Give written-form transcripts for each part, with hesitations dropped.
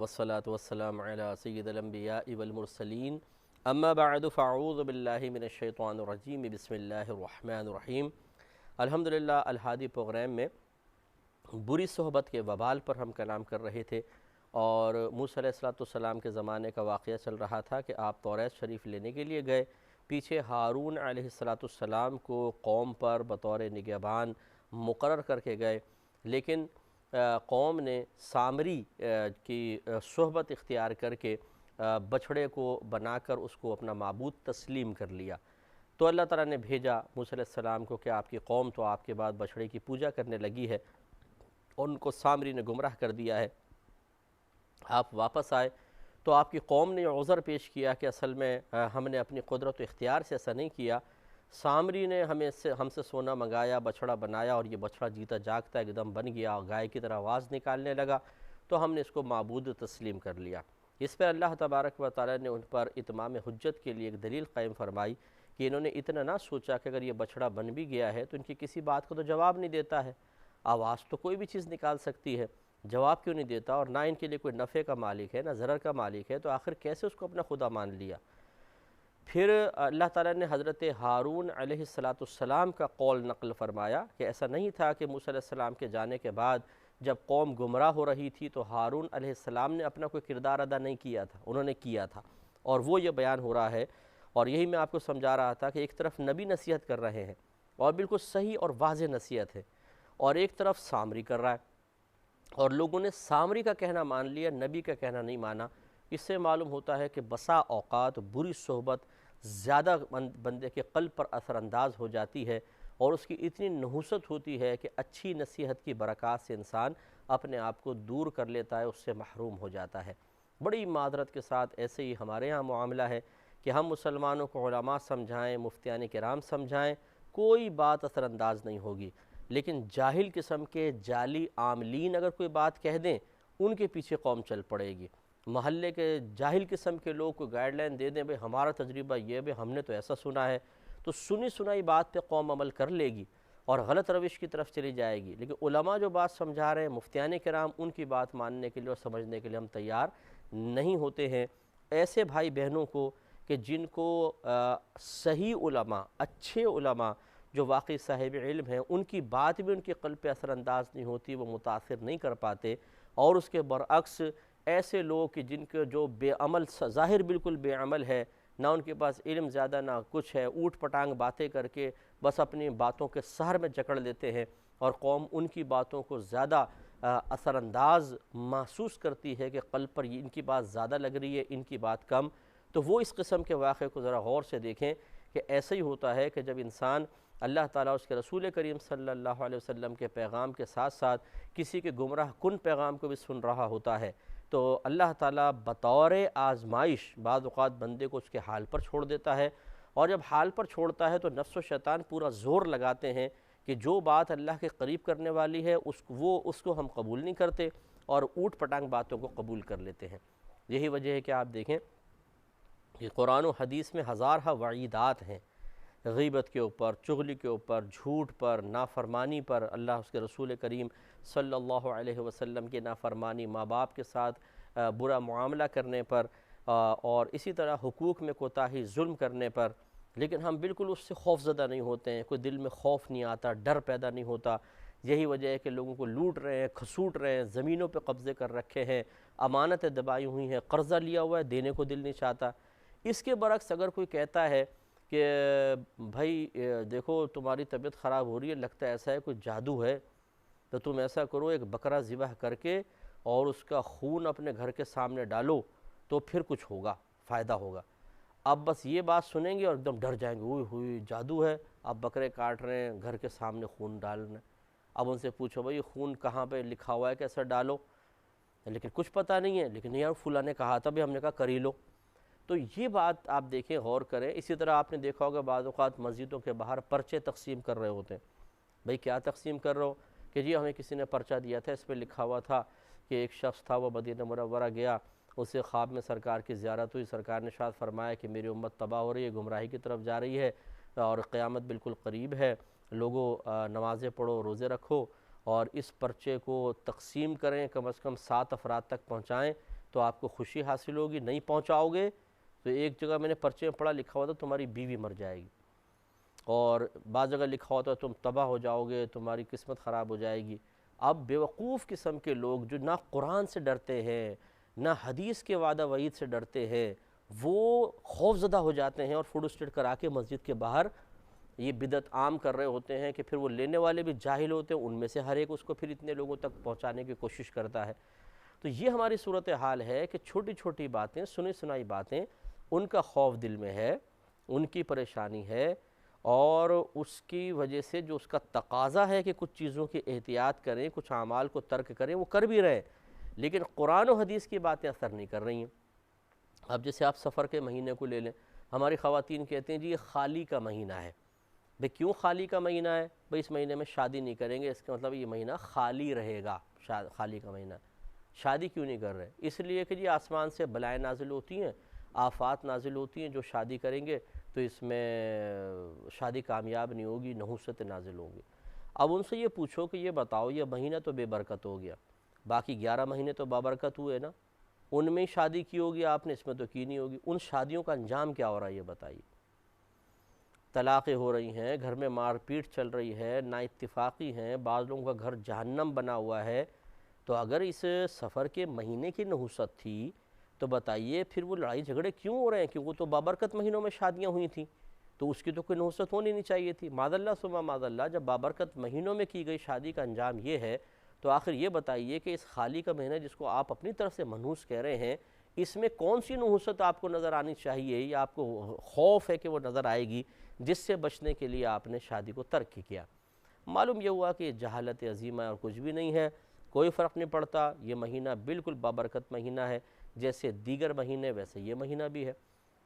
والصلاة والسلام على سید الانبیاء والمرسلین اما بعد فاعوذ باللہ من الشیطان الرجیم بسم اللہ الرحمن الرحیم۔ الحمدللہ الہادی پروگرام میں بری صحبت کے وبال پر ہم کلام کر رہے تھے، اور موسیٰ علیہ السلام کے زمانے کا واقعہ چل رہا تھا کہ آپ توریت شریف لینے کے لیے گئے، پیچھے ہارون علیہ السلام کو قوم پر بطور نگہبان مقرر کر کے گئے، لیکن قوم نے سامری کی صحبت اختیار کر کے بچھڑے کو بنا کر اس کو اپنا معبود تسلیم کر لیا۔ تو اللہ تعالیٰ نے بھیجا موسیٰ علیہ السلام کو کہ آپ کی قوم تو آپ کے بعد بچھڑے کی پوجا کرنے لگی ہے، اور ان کو سامری نے گمراہ کر دیا ہے۔ آپ واپس آئے تو آپ کی قوم نے یہ عذر پیش کیا کہ اصل میں ہم نے اپنی قدرت و اختیار سے ایسا نہیں کیا، سامری نے ہم سے سونا منگایا، بچھڑا بنایا، اور یہ بچھڑا جیتا جاگتا ایک دم بن گیا اور گائے کی طرح آواز نکالنے لگا، تو ہم نے اس کو معبود تسلیم کر لیا۔ اس پر اللہ تبارک و تعالی نے ان پر اتمام حجت کے لیے ایک دلیل قائم فرمائی کہ انہوں نے اتنا نہ سوچا کہ اگر یہ بچھڑا بن بھی گیا ہے تو ان کی کسی بات کو تو جواب نہیں دیتا ہے، آواز تو کوئی بھی چیز نکال سکتی ہے، جواب کیوں نہیں دیتا، اور نہ ان کے لیے کوئی نفع کا مالک ہے نہ ضرر کا مالک ہے، تو آخر کیسے اس کو اپنا خدا مان لیا۔ پھر اللہ تعالیٰ نے حضرت ہارون علیہ السلام کا قول نقل فرمایا کہ ایسا نہیں تھا کہ موسیٰ علیہ السلام کے جانے کے بعد جب قوم گمراہ ہو رہی تھی تو ہارون علیہ السلام نے اپنا کوئی کردار ادا نہیں کیا تھا، انہوں نے کیا تھا، اور وہ یہ بیان ہو رہا ہے، اور یہی میں آپ کو سمجھا رہا تھا کہ ایک طرف نبی نصیحت کر رہے ہیں اور بالکل صحیح اور واضح نصیحت ہے، اور ایک طرف سامری کر رہا ہے، اور لوگوں نے سامری کا کہنا مان لیا، نبی کا کہنا نہیں مانا۔ اس سے معلوم ہوتا ہے کہ بسا اوقات بری صحبت زیادہ بندے کے قلب پر اثر انداز ہو جاتی ہے، اور اس کی اتنی نحوست ہوتی ہے کہ اچھی نصیحت کی برکات سے انسان اپنے آپ کو دور کر لیتا ہے، اس سے محروم ہو جاتا ہے۔ بڑی معذرت کے ساتھ ایسے ہی ہمارے ہاں معاملہ ہے کہ ہم مسلمانوں کو علماء سمجھائیں، مفتیان کرام سمجھائیں، کوئی بات اثر انداز نہیں ہوگی، لیکن جاہل قسم کے جعلی عاملین اگر کوئی بات کہہ دیں ان کے پیچھے قوم چل پڑے گی۔ محلے کے جاہل قسم کے لوگ کو گائیڈ لائن دے دیں، بھئی ہمارا تجربہ یہ بھی ہم نے تو ایسا سنا ہے، تو سنی سنائی بات پہ قوم عمل کر لے گی اور غلط روش کی طرف چلی جائے گی۔ لیکن علماء جو بات سمجھا رہے ہیں، مفتیان کرام، ان کی بات ماننے کے لیے اور سمجھنے کے لیے ہم تیار نہیں ہوتے ہیں۔ ایسے بھائی بہنوں کو کہ جن کو صحیح علماء، اچھے علماء جو واقعی صاحب علم ہیں، ان کی بات بھی ان کے قلب پہ اثر انداز نہیں ہوتی، وہ متاثر نہیں کر پاتے، اور اس کے برعکس ایسے لوگ کہ جن کے جو بے عمل، ظاہر بالکل بے عمل ہے، نہ ان کے پاس علم زیادہ نہ کچھ ہے، اوٹ پٹانگ باتیں کر کے بس اپنی باتوں کے سحر میں جکڑ لیتے ہیں، اور قوم ان کی باتوں کو زیادہ اثر انداز محسوس کرتی ہے کہ قلب پر ان کی بات زیادہ لگ رہی ہے، ان کی بات کم۔ تو وہ اس قسم کے واقعے کو ذرا غور سے دیکھیں کہ ایسا ہی ہوتا ہے کہ جب انسان اللہ تعالیٰ اس کے رسول کریم صلی اللہ علیہ وسلم کے پیغام کے ساتھ ساتھ کسی کے گمراہ کن پیغام کو بھی سن رہا ہوتا ہے، تو اللہ تعالیٰ بطور آزمائش بعض اوقات بندے کو اس کے حال پر چھوڑ دیتا ہے، اور جب حال پر چھوڑتا ہے تو نفس و شیطان پورا زور لگاتے ہیں کہ جو بات اللہ کے قریب کرنے والی ہے اس کو ہم قبول نہیں کرتے، اور اوٹ پٹانگ باتوں کو قبول کر لیتے ہیں۔ یہی وجہ ہے کہ آپ دیکھیں کہ قرآن و حدیث میں ہزارہ وعیدات ہیں، غیبت کے اوپر، چغلی کے اوپر، جھوٹ پر، نافرمانی پر، اللہ اس کے رسول کریم صلی اللہ علیہ وسلم کی نافرمانی، ماں باپ کے ساتھ برا معاملہ کرنے پر، اور اسی طرح حقوق میں کوتاہی، ظلم کرنے پر، لیکن ہم بالکل اس سے خوف زدہ نہیں ہوتے ہیں، کوئی دل میں خوف نہیں آتا، ڈر پیدا نہیں ہوتا۔ یہی وجہ ہے کہ لوگوں کو لوٹ رہے ہیں، کھسوٹ رہے ہیں، زمینوں پہ قبضے کر رکھے ہیں، امانتیں دبائی ہوئی ہیں، قرضہ لیا ہوا ہے، دینے کو دل نہیں چاہتا۔ اس کے برعکس اگر کوئی کہتا ہے کہ بھائی دیکھو تمہاری طبیعت خراب ہو رہی ہے، لگتا ہے ایسا ہے کوئی جادو ہے، تو تم ایسا کرو، ایک بکرا ذبح کر کے اور اس کا خون اپنے گھر کے سامنے ڈالو تو پھر کچھ ہوگا، فائدہ ہوگا۔ اب بس یہ بات سنیں گے اور ایک دم ڈر جائیں گے، اوہ ہوئی جادو ہے، اب بکرے کاٹ رہے ہیں، گھر کے سامنے خون ڈال رہے ہیں۔ اب ان سے پوچھو بھائی خون کہاں پہ لکھا ہوا ہے، کیسے ڈالو، لیکن کچھ پتہ نہیں ہے، لیکن یار فلاں نے کہا تھا، بھی ہم نے کہا کر ہی لو۔ تو یہ بات آپ دیکھیں، غور کریں۔ اسی طرح آپ نے دیکھا ہوگا بعض اوقات مسجدوں کے باہر پرچے تقسیم کر رہے ہوتے ہیں۔ بھئی کیا تقسیم کر رہے ہو؟ کہ جی ہمیں کسی نے پرچہ دیا تھا، اس پہ لکھا ہوا تھا کہ ایک شخص تھا، وہ مدینہ منورہ گیا، اسے خواب میں سرکار کی زیارت ہوئی، سرکار نے ارشاد فرمایا کہ میری امت تباہ ہو رہی ہے، گمراہی کی طرف جا رہی ہے، اور قیامت بالکل قریب ہے، لوگوں نمازیں پڑھو، روزے رکھو، اور اس پرچے کو تقسیم کریں، کم از کم 7 افراد تک پہنچائیں تو آپ کو خوشی حاصل ہوگی، نہیں پہنچاؤ گے تو ایک جگہ میں نے پرچے میں پڑھا لکھا ہوا تھا تمہاری بیوی مر جائے گی، اور بعض جگہ لکھا ہوتا ہے تم تباہ ہو جاؤ گے، تمہاری قسمت خراب ہو جائے گی۔ اب بیوقوف قسم کے لوگ جو نہ قرآن سے ڈرتے ہیں نہ حدیث کے وعدہ وعید سے ڈرتے ہیں، وہ خوف زدہ ہو جاتے ہیں اور فوٹو اسٹیٹ کرا کے مسجد کے باہر یہ بدعت عام کر رہے ہوتے ہیں کہ پھر وہ لینے والے بھی جاہل ہوتے ہیں، ان میں سے ہر ایک اس کو پھر اتنے لوگوں تک پہنچانے کی کوشش کرتا ہے۔ تو یہ ہماری صورتحال ہے کہ چھوٹی چھوٹی باتیں، سنی سنائی باتیں، ان کا خوف دل میں ہے، ان کی پریشانی ہے، اور اس کی وجہ سے جو اس کا تقاضا ہے کہ کچھ چیزوں کی احتیاط کریں، کچھ اعمال کو ترک کریں، وہ کر بھی رہے، لیکن قرآن و حدیث کی باتیں اثر نہیں کر رہی ہیں۔ اب جیسے آپ سفر کے مہینے کو لے لیں، ہماری خواتین کہتے ہیں جی یہ خالی کا مہینہ ہے۔ بھئی کیوں خالی کا مہینہ ہے؟ بھئی اس مہینے میں شادی نہیں کریں گے، اس کا مطلب یہ مہینہ خالی رہے گا، خالی کا مہینہ۔ شادی کیوں نہیں کر رہے؟ اس لیے کہ جی آسمان سے بلائیں نازل ہوتی ہیں، آفات نازل ہوتی ہیں، جو شادی کریں گے تو اس میں شادی کامیاب نہیں ہوگی، نحوست نازل ہوگی۔ اب ان سے یہ پوچھو کہ یہ بتاؤ یہ مہینہ تو بے برکت ہو گیا، باقی 11 مہینے تو بابرکت ہوئے نا، ان میں شادی کی ہوگی آپ نے، اس میں تو کی نہیں ہوگی، ان شادیوں کا انجام کیا ہو رہا ہے یہ بتائیے؟ طلاقیں ہو رہی ہیں، گھر میں مار پیٹ چل رہی ہے، نا اتفاقی ہیں، بعض لوگوں کا گھر جہنم بنا ہوا ہے۔ تو اگر اس سفر کے مہینے کی نحوست تھی تو بتائیے پھر وہ لڑائی جھگڑے کیوں ہو رہے ہیں؟ کہ وہ تو بابرکت مہینوں میں شادیاں ہوئی تھیں، تو اس کی تو کوئی نحوست ہونی نہیں چاہیے تھی۔ معاذ اللہ ثم معاذ اللہ، جب بابرکت مہینوں میں کی گئی شادی کا انجام یہ ہے تو آخر یہ بتائیے کہ اس خالی کا مہینہ جس کو آپ اپنی طرف سے منحوس کہہ رہے ہیں، اس میں کون سی نحوست آپ کو نظر آنی چاہیے یا آپ کو خوف ہے کہ وہ نظر آئے گی جس سے بچنے کے لیے آپ نے شادی کو ترک کیا؟ معلوم یہ ہوا کہ جہالت عظیمہ اور کچھ بھی نہیں ہے، کوئی فرق نہیں پڑتا، یہ مہینہ بالکل بابرکت مہینہ ہے، جیسے دیگر مہینے ویسے یہ مہینہ بھی ہے۔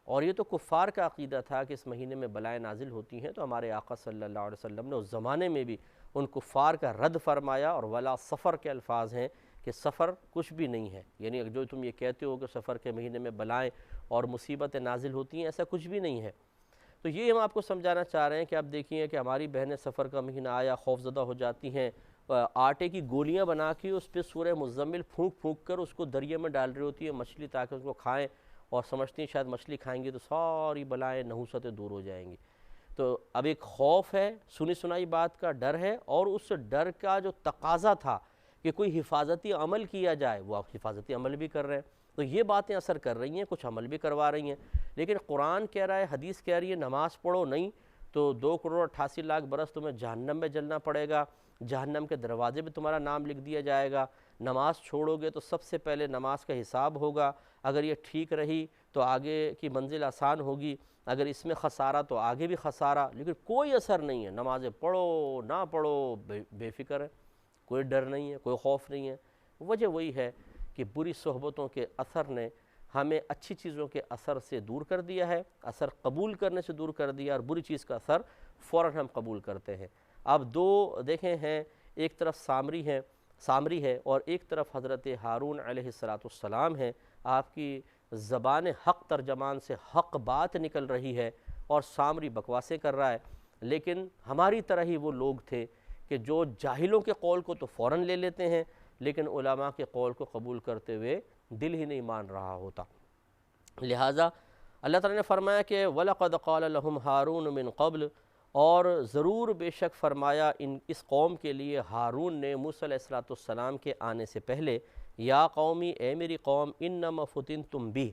اور یہ تو کفار کا عقیدہ تھا کہ اس مہینے میں بلائیں نازل ہوتی ہیں، تو ہمارے آقا صلی اللہ علیہ وسلم نے اس زمانے میں بھی ان کفار کا رد فرمایا، اور ولا سفر کے الفاظ ہیں کہ سفر کچھ بھی نہیں ہے، یعنی جو تم یہ کہتے ہو کہ سفر کے مہینے میں بلائیں اور مصیبتیں نازل ہوتی ہیں، ایسا کچھ بھی نہیں ہے۔ تو یہ ہم آپ کو سمجھانا چاہ رہے ہیں کہ آپ دیکھیے کہ ہماری بہنیں سفر کا مہینہ آیا خوف زدہ ہو جاتی ہیں، آٹے کی گولیاں بنا کے اس پہ سورہ مزمل پھونک پھونک کر اس کو دریا میں ڈال رہی ہوتی ہے مچھلی، تاکہ اس کو کھائیں، اور سمجھتی ہیں شاید مچھلی کھائیں گے تو ساری بلائیں نحوستیں دور ہو جائیں گی۔ تو اب ایک خوف ہے، سنی سنائی بات کا ڈر ہے، اور اس ڈر کا جو تقاضا تھا کہ کوئی حفاظتی عمل کیا جائے، وہ آپ حفاظتی عمل بھی کر رہے ہیں۔ تو یہ باتیں اثر کر رہی ہیں، کچھ عمل بھی کروا رہی ہیں، لیکن قرآن کہہ رہا ہے، حدیث کہہ رہی ہے نماز پڑھو نہیں تو 2,88,00,000 برس تمہیں جہنم میں جلنا پڑے گا، جہنم کے دروازے پہ تمہارا نام لکھ دیا جائے گا، نماز چھوڑو گے تو سب سے پہلے نماز کا حساب ہوگا، اگر یہ ٹھیک رہی تو آگے کی منزل آسان ہوگی، اگر اس میں خسارہ تو آگے بھی خسارہ، لیکن کوئی اثر نہیں ہے، نمازیں پڑھو نہ پڑھو بے فکر ہے، کوئی ڈر نہیں ہے، کوئی خوف نہیں ہے۔ وجہ وہی ہے کہ بری صحبتوں کے اثر نے ہمیں اچھی چیزوں کے اثر سے دور کر دیا ہے، اثر قبول کرنے سے دور کر دیا، اور بری چیز کا اثر فوراً ہم قبول کرتے ہیں۔ اب دو دیکھیں ہیں، ایک طرف سامری ہے اور ایک طرف حضرت ہارون علیہ السلام ہے۔ آپ کی زبان حق ترجمان سے حق بات نکل رہی ہے اور سامری بکواسیں کر رہا ہے، لیکن ہماری طرح ہی وہ لوگ تھے کہ جو جاہلوں کے قول کو تو فوراً لے لیتے ہیں، لیکن علماء کے قول کو قبول کرتے ہوئے دل ہی نہیں مان رہا ہوتا۔ لہٰذا اللہ تعالیٰ نے فرمایا کہ وَلَقَدْ قَالَ لَهُمْ هَارُونُ مِن قَبْلُ، اور ضرور بے شک فرمایا اس قوم کے لیے ہارون نے موسیٰ علیہ السلام کے آنے سے پہلے، یا قومی اے میری قوم، انما فتنتم بہ،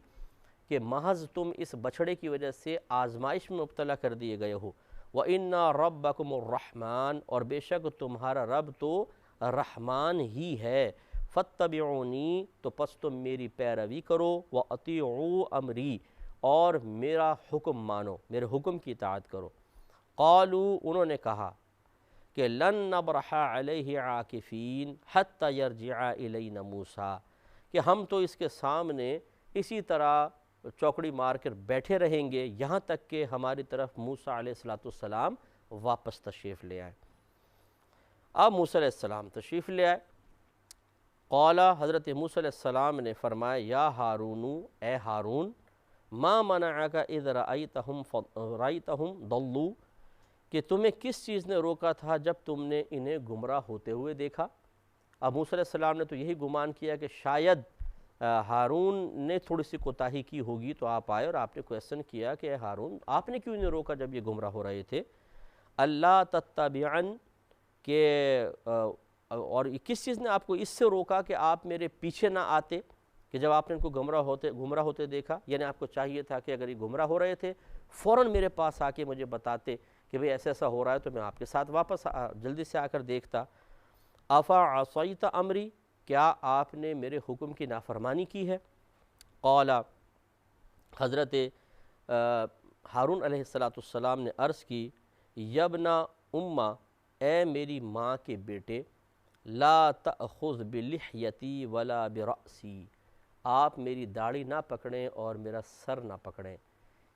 کہ محض تم اس بچھڑے کی وجہ سے آزمائش میں مبتلا کر دیے گئے ہو، وَإِنَّا رَبَّكُمُ الرَّحْمَانُ، اور بے شک تمہارا رب تو رحمان ہی ہے، فَاتَّبِعُونِی، تو پس تم میری پیروی کرو، وَأَطِیعُوا أَمْرِی، اور میرا حکم مانو، میرے حکم کی اطاعت کرو۔ قالوا، انہوں نے کہا کہ لن نبرح علیہ عاکفین حتی یرجع الینا موسیٰ، کہ ہم تو اس کے سامنے اسی طرح چوکڑی مار کر بیٹھے رہیں گے یہاں تک کہ ہماری طرف موسیٰ علیہ السلام واپس تشریف لے آئے۔ اب موسیٰ علیہ السلام تشریف لے آئے، قال، حضرت موسیٰ علیہ السلام نے فرمایا، یا ہارون، اے ہارون، ما منعک اذ رأیتہم ضلوا، کہ تمہیں کس چیز نے روکا تھا جب تم نے انہیں گمراہ ہوتے ہوئے دیکھا؟ اب موسیٰ علیہ السلام نے تو یہی گمان کیا کہ شاید ہارون نے تھوڑی سی کوتاہی کی ہوگی تو آپ آئے اور آپ نے کویسچن کیا کہ اے ہارون آپ نے کیوں نہیں روکا جب یہ گمراہ ہو رہے تھے، اللہ تتبعن، کہ اور کس چیز نے آپ کو اس سے روکا کہ آپ میرے پیچھے نہ آتے، کہ جب آپ نے ان کو گمراہ ہوتے دیکھا، یعنی آپ کو چاہیے تھا کہ اگر یہ گمراہ ہو رہے تھے فوراً میرے پاس آ کے مجھے بتاتے کہ بھئی ایسا ایسا ہو رہا ہے تو میں آپ کے ساتھ واپس جلدی سے آ کر دیکھتا۔ افا عصیت امری، کیا آپ نے میرے حکم کی نافرمانی کی ہے؟ قال، حضرت ہارون علیہ السلام نے عرض کی، یبن امہ، اے میری ماں کے بیٹے، لا تأخذ بلحیتی ولا برأسی، آپ میری داڑھی نہ پکڑیں اور میرا سر نہ پکڑیں۔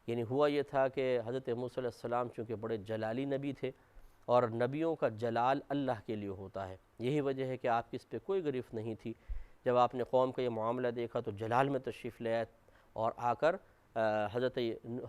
یعنی ہوا یہ تھا کہ حضرت موسیٰ علیہ السلام چونکہ بڑے جلالی نبی تھے اور نبیوں کا جلال اللہ کے لیے ہوتا ہے، یہی وجہ ہے کہ آپ کی اس پہ کوئی گرفت نہیں تھی۔ جب آپ نے قوم کا یہ معاملہ دیکھا تو جلال میں تشریف لے آئے اور آ کر حضرت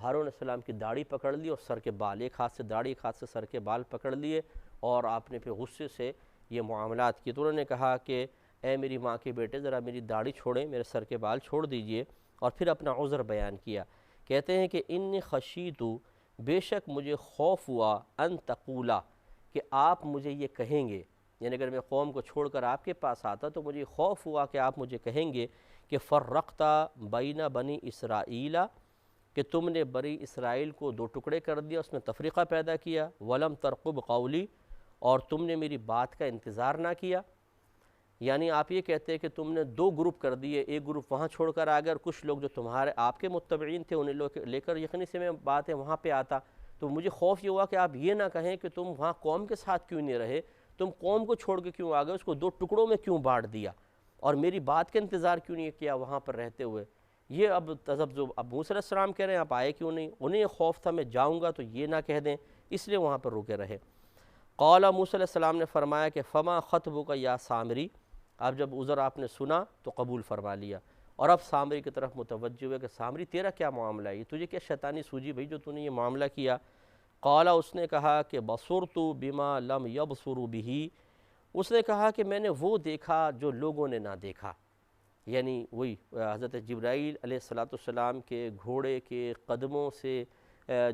ہارون علیہ السلام کی داڑھی پکڑ لی اور سر کے بال، ایک ہاتھ سے داڑھی ایک ہاتھ سے سر کے بال پکڑ لیے، اور آپ نے پھر غصے سے یہ معاملات کیے۔ تو انہوں نے کہا کہ اے میری ماں کے بیٹے ذرا میری داڑھی چھوڑیں، میرے سر کے بال چھوڑ دیجئے، اور پھر اپنا عذر بیان کیا۔ کہتے ہیں کہ انی خشیتو، بے شک مجھے خوف ہوا، ان تقولا، کہ آپ مجھے یہ کہیں گے، یعنی اگر میں قوم کو چھوڑ کر آپ کے پاس آتا تو مجھے خوف ہوا کہ آپ مجھے کہیں گے کہ فرقتا بین بنی اسرائیل، کہ تم نے بنی اسرائیل کو دو ٹکڑے کر دیا، اس میں تفریقہ پیدا کیا، ولم ترقب قولی، اور تم نے میری بات کا انتظار نہ کیا۔ یعنی آپ یہ کہتے ہیں کہ تم نے دو گروپ کر دیے، ایک گروپ وہاں چھوڑ کر آ گئے اور کچھ لوگ جو تمہارے آپ کے متبعین تھے انہیں لے کر، یقینی سے میں بات ہے وہاں پہ آتا، تو مجھے خوف یہ ہوا کہ آپ یہ نہ کہیں کہ تم وہاں قوم کے ساتھ کیوں نہیں رہے، تم قوم کو چھوڑ کے کیوں آ گئے، اس کو دو ٹکڑوں میں کیوں بانٹ دیا، اور میری بات کا انتظار کیوں نہیں کیا وہاں پر رہتے ہوئے۔ یہ اب تذبذب، اب موسیٰ علیہ السلام کہہ رہے ہیں آپ آئے کیوں نہیں، انہیں یہ خوف تھا میں جاؤں گا تو یہ نہ کہہ دیں، اس لیے وہاں پر رکے رہے۔ قال، موسیٰ علیہ السلام نے فرمایا کہ فما خطبک یا سامری، اب جب عذر آپ نے سنا تو قبول فرما لیا، اور اب سامری کی طرف متوجہ ہوئے کہ سامری تیرا کیا معاملہ ہے، تجھے کیا شیطانی سوجی بھئی جو تو نے یہ معاملہ کیا؟ قال، اس نے کہا کہ بصرت بما لم یبصروا بہ، اس نے کہا کہ میں نے وہ دیکھا جو لوگوں نے نہ دیکھا، یعنی وہی حضرت جبرائیل علیہ السلام کے گھوڑے کے قدموں سے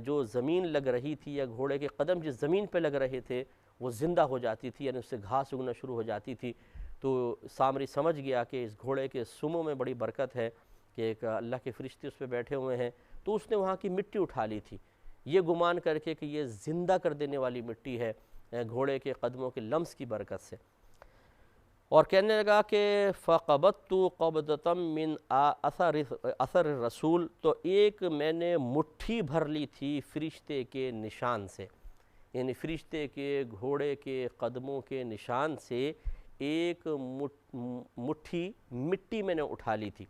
جو زمین لگ رہی تھی، یا گھوڑے کے قدم جس زمین پہ لگ رہے تھے وہ زندہ ہو جاتی تھی، یعنی اس سے گھاس اگنا شروع ہو جاتی تھی۔ تو سامری سمجھ گیا کہ اس گھوڑے کے سموں میں بڑی برکت ہے، کہ ایک اللہ کے فرشتے اس پہ بیٹھے ہوئے ہیں، تو اس نے وہاں کی مٹی اٹھا لی تھی، یہ گمان کر کے کہ یہ زندہ کر دینے والی مٹی ہے گھوڑے کے قدموں کے لمس کی برکت سے، اور کہنے لگا کہ فَقَبَضْتُ قَبْضَةً مِّنْ اثر الرسول، تو ایک میں نے مٹھی بھر لی تھی فرشتے کے نشان سے، یعنی فرشتے کے گھوڑے کے قدموں کے نشان سے ایک مٹھی مٹی میں نے اٹھا لی تھی۔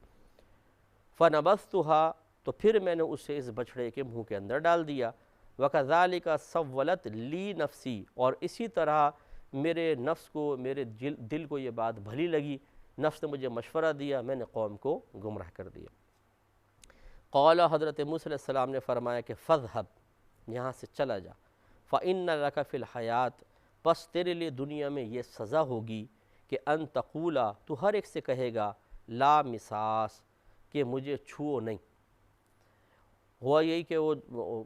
فَنَبَذْتُهَا، تو پھر میں نے اسے اس بچھڑے کے منہ کے اندر ڈال دیا۔ وَكَذَلِكَ سَوَّلَتْ لِي نَفْسِي، اور اسی طرح میرے نفس کو، میرے دل کو یہ بات بھلی لگی، نفس نے مجھے مشورہ دیا، میں نے قوم کو گمراہ کر دیا۔ قال، حضرت موسیٰ علیہ السلام نے فرمایا کہ فَاذْهَبْ، یہاں سے چلا جا، فَإِنَّ لَكَ فِي الْحَيَاةِ، پس تیرے لیے دنیا میں یہ سزا ہوگی کہ ان تقولا، تو ہر ایک سے کہے گا لا مساس، کہ مجھے چھوؤ نہیں۔ ہوا یہی کہ وہ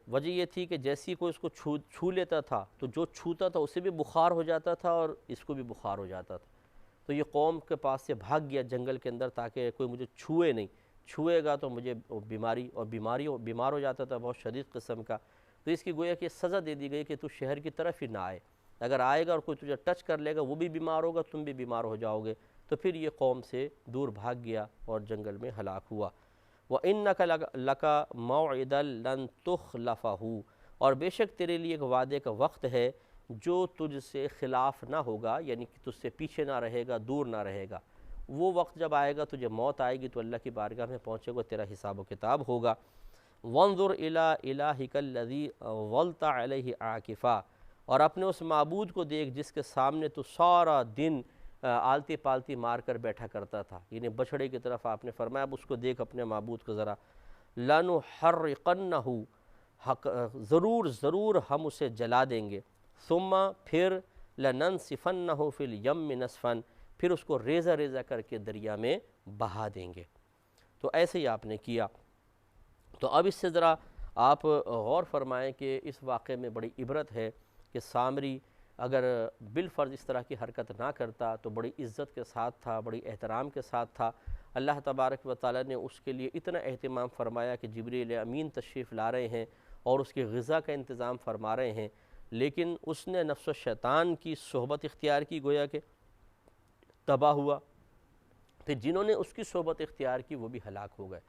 وجہ یہ تھی کہ جیسی کوئی اس کو چھو لیتا تھا تو جو چھوتا تھا اسے بھی بخار ہو جاتا تھا اور اس کو بھی بخار ہو جاتا تھا، تو یہ قوم کے پاس سے بھاگ گیا جنگل کے اندر تاکہ کوئی مجھے چھوئے نہیں، چھوئے گا تو مجھے بیمار ہو جاتا تھا بہت شدید قسم کا۔ تو اس کی گویا کہ سزا دے دی گئی کہ تو شہر کی طرف ہی نہ آئے، اگر آئے گا اور کوئی تجھے ٹچ کر لے گا وہ بھی بیمار ہوگا، تم بھی بیمار ہو جاؤ گے۔ تو پھر یہ قوم سے دور بھاگ گیا اور جنگل میں ہلاک ہوا۔ وَإِنَّكَ لَكَ مَوْعِدًا لَن تُخْلَفَهُ، اور بے شک تیرے لیے ایک وعدے کا وقت ہے جو تجھ سے خلاف نہ ہوگا، یعنی کہ تجھ سے پیچھے نہ رہے گا، دور نہ رہے گا۔ وہ وقت جب آئے گا تجھے موت آئے گی تو اللہ کی بارگاہ میں پہنچے گا، تیرا حساب و کتاب ہوگا۔ وَانظُرْ إِلَىٰ إِلَٰهِكَ الَّذِي ظَلْتَ عَلَيْهِ عَاكِفًا، اور اپنے اس معبود کو دیکھ جس کے سامنے تو سارا دن آلتی پالتی مار کر بیٹھا کرتا تھا، یعنی بچھڑے کی طرف آپ نے فرمایا اب اس کو دیکھ اپنے معبود کو ذرا۔ لَنُحَرِّقَنَّهُ، ضرور ہم اسے جلا دیں گے، ثم پھر لَنَنْسِفَنَّهُ فِي الْيَمِّ نَسْفًا، پھر اس کو ریزہ ریزہ کر کے دریا میں بہا دیں گے۔ تو ایسے ہی آپ نے کیا۔ تو اب اس سے ذرا آپ غور فرمائیں کہ اس واقعے میں بڑی عبرت ہے کہ سامری اگر بالفرض اس طرح کی حرکت نہ کرتا تو بڑی عزت کے ساتھ تھا، بڑی احترام کے ساتھ تھا۔ اللہ تبارک و تعالیٰ نے اس کے لیے اتنا اہتمام فرمایا کہ جبریل امین تشریف لا رہے ہیں اور اس کی غذا کا انتظام فرما رہے ہیں، لیکن اس نے نفس و شیطان کی صحبت اختیار کی، گویا کہ تباہ ہوا۔ پھر جنہوں نے اس کی صحبت اختیار کی وہ بھی ہلاک ہو گئے۔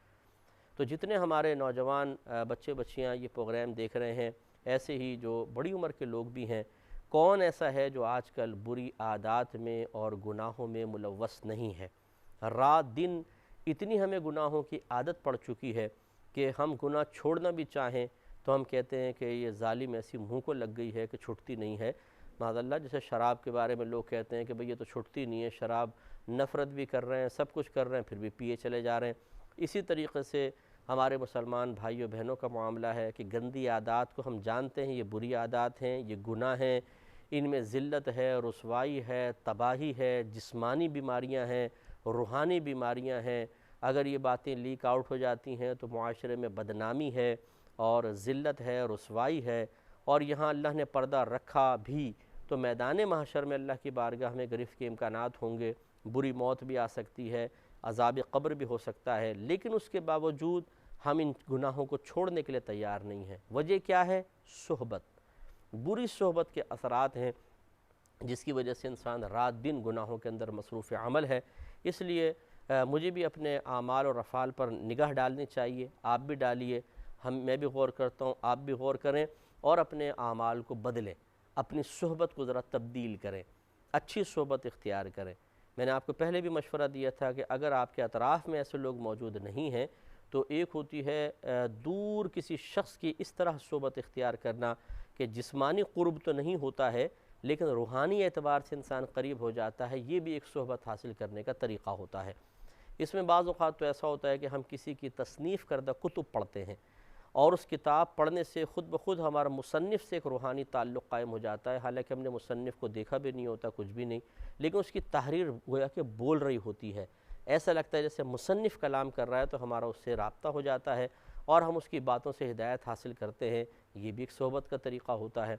تو جتنے ہمارے نوجوان بچے بچیاں یہ پروگرام دیکھ رہے ہیں، ایسے ہی جو بڑی عمر کے لوگ بھی ہیں، کون ایسا ہے جو آج کل بری عادات میں اور گناہوں میں ملوث نہیں ہے؟ رات دن اتنی ہمیں گناہوں کی عادت پڑ چکی ہے کہ ہم گناہ چھوڑنا بھی چاہیں تو ہم کہتے ہیں کہ یہ ظالم ایسی منہ کو لگ گئی ہے کہ چھٹتی نہیں ہے۔ معاذ اللہ، جیسے شراب کے بارے میں لوگ کہتے ہیں کہ بھئی یہ تو چھٹتی نہیں ہے، شراب نفرت بھی کر رہے ہیں، سب کچھ کر رہے ہیں، پھر بھی پیے چلے جا رہے ہیں۔ اسی طریقے سے ہمارے مسلمان بھائیوں بہنوں کا معاملہ ہے کہ گندی عادات کو ہم جانتے ہیں یہ بری عادات ہیں، یہ گناہ ہیں، ان میں ذلت ہے، رسوائی ہے، تباہی ہے، جسمانی بیماریاں ہیں، روحانی بیماریاں ہیں۔ اگر یہ باتیں لیک آؤٹ ہو جاتی ہیں تو معاشرے میں بدنامی ہے اور ذلت ہے، رسوائی ہے، اور یہاں اللہ نے پردہ رکھا بھی تو میدان محشر میں اللہ کی بارگاہ میں گرفت کے امکانات ہوں گے، بری موت بھی آ سکتی ہے، عذاب قبر بھی ہو سکتا ہے، لیکن اس کے باوجود ہم ان گناہوں کو چھوڑنے کے لیے تیار نہیں ہیں۔ وجہ کیا ہے؟ صحبت، بری صحبت کے اثرات ہیں جس کی وجہ سے انسان رات دن گناہوں کے اندر مصروف عمل ہے۔ اس لیے مجھے بھی اپنے اعمال اور افعال پر نگاہ ڈالنی چاہیے، آپ بھی ڈالیے، میں بھی غور کرتا ہوں، آپ بھی غور کریں اور اپنے اعمال کو بدلیں، اپنی صحبت کو ذرا تبدیل کریں، اچھی صحبت اختیار کریں۔ میں نے آپ کو پہلے بھی مشورہ دیا تھا کہ اگر آپ کے اطراف میں ایسے لوگ موجود نہیں ہیں تو ایک ہوتی ہے دور کسی شخص کی اس طرح صحبت اختیار کرنا کہ جسمانی قرب تو نہیں ہوتا ہے لیکن روحانی اعتبار سے انسان قریب ہو جاتا ہے، یہ بھی ایک صحبت حاصل کرنے کا طریقہ ہوتا ہے۔ اس میں بعض اوقات تو ایسا ہوتا ہے کہ ہم کسی کی تصنیف کردہ کتب پڑھتے ہیں اور اس کتاب پڑھنے سے خود بخود ہمارا مصنف سے ایک روحانی تعلق قائم ہو جاتا ہے، حالانکہ ہم نے مصنف کو دیکھا بھی نہیں ہوتا، کچھ بھی نہیں، لیکن اس کی تحریر گویا کہ بول رہی ہوتی ہے، ایسا لگتا ہے جیسے مصنف کلام کر رہا ہے، تو ہمارا اس سے رابطہ ہو جاتا ہے اور ہم اس کی باتوں سے ہدایت حاصل کرتے ہیں۔ یہ بھی ایک صحبت کا طریقہ ہوتا ہے۔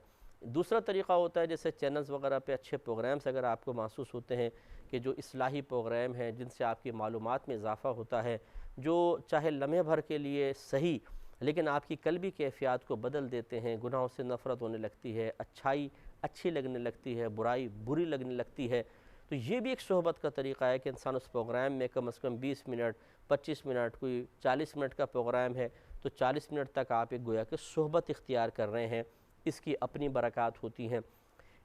دوسرا طریقہ ہوتا ہے جیسے چینلز وغیرہ پہ اچھے پروگرامز اگر آپ کو محسوس ہوتے ہیں کہ جو اصلاحی پروگرام ہیں جن سے آپ کی معلومات میں اضافہ ہوتا ہے، جو چاہے لمحے بھر کے لیے صحیح لیکن آپ کی قلبی کیفیات کو بدل دیتے ہیں، گناہوں سے نفرت ہونے لگتی ہے، اچھائی اچھی لگنے لگتی ہے، برائی بری لگنے لگتی ہے، تو یہ بھی ایک صحبت کا طریقہ ہے کہ انسان اس پروگرام میں کم از کم 20 منٹ 25 منٹ، کوئی 40 منٹ کا پروگرام ہے تو 40 منٹ تک آپ ایک گویا کہ صحبت اختیار کر رہے ہیں، اس کی اپنی برکات ہوتی ہیں۔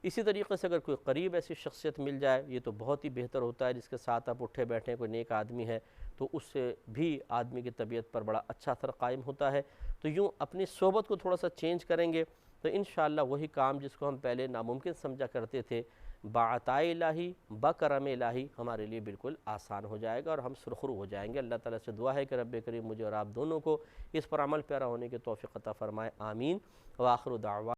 اسی طریقے سے اگر کوئی قریب ایسی شخصیت مل جائے یہ تو بہت ہی بہتر ہوتا ہے، جس کے ساتھ آپ اٹھے بیٹھیں، کوئی نیک آدمی ہے تو اس سے بھی آدمی کی طبیعت پر بڑا اچھا اثر قائم ہوتا ہے۔ تو یوں اپنی صحبت کو تھوڑا سا چینج کریں گے تو انشاءاللہ وہی کام جس کو ہم پہلے ناممکن سمجھا کرتے تھے بعطائے الہی بکرم الہی ہمارے لیے بالکل آسان ہو جائے گا اور ہم سرخرو ہو جائیں گے۔ اللہ تعالیٰ سے دعا ہے کہ رب کریم مجھے اور آپ دونوں کو اس پر عمل پیرا ہونے کی توفیق عطا فرمائے، آمین۔ وآخر دعوانا